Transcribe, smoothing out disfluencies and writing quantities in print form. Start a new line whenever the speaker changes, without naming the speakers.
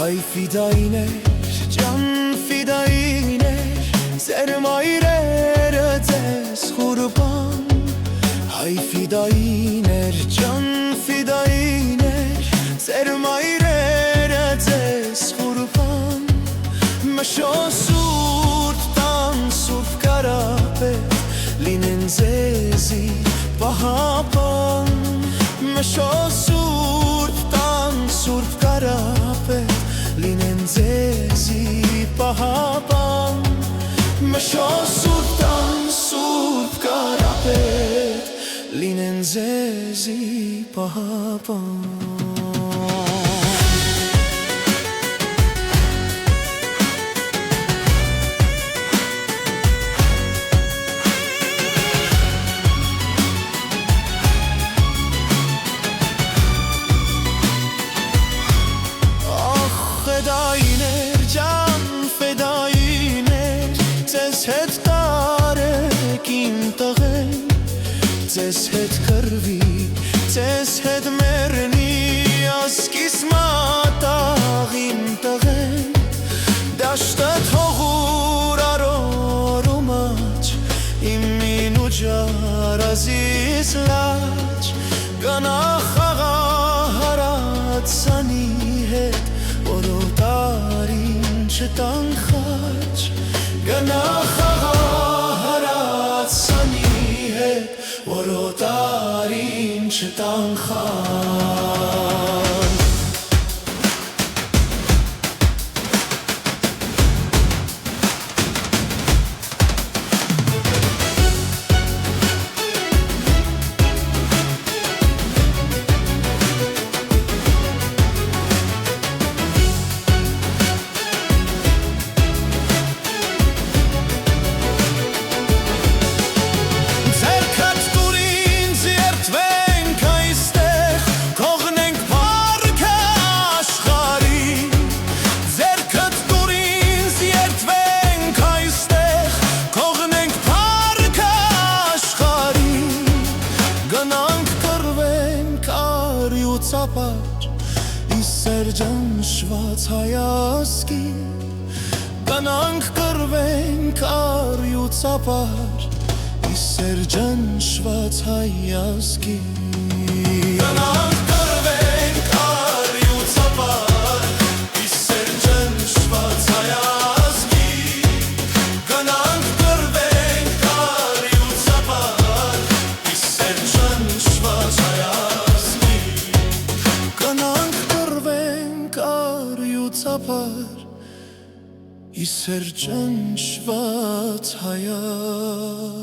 Հայ ֆիդայիներ, ջան ֆիդայիներ, ձեր մայրերը ձեզ խուրբան։ Հայ ֆիդայիներ, ջան ֆիդայիներ, ձեր մայրերը ձեզ խուրբան։ Մշո սուրբ տան սուրբ կարապետ, լինեն ձեզի պահապան։ Մշո սուրբ տան սուրբ կարապետ, լինեն ձեզի պահապան։ Մշո սուրբ տան սուրբ կարապետ, լինեն ձեզի պահապան։ Ֆեդայիներ, ջան ֆեդայիներ, ձեզ հետ տարեք իմ տղեն, ձեզ հետ կռվի, ձեզ հետ մեռնի ասկիս մատաղ իմ տղեն։ Դաշտը թողուր արորում աջ, իմ մինու ջարազիս լաջ, գնա խաղա հարացանի հետ, որոտարին չտանք խաչ, գնա խաղա հարացանի հետ, որոտարին չտանք խաչ։ Ծապար, իսեր ջանշված հայասկի, գնանք կռվենք արյու ծապար, իսեր ջանշված հայասկի, գնանք կռվենք արյու ծապար, իսեր ջանշված հայասկի, գնանք կռվենք արյու ծապար, իսեր ջանշված հայասկի, գնանք կռվենք արյու ծապար, իսեր ջանշված հայասկի։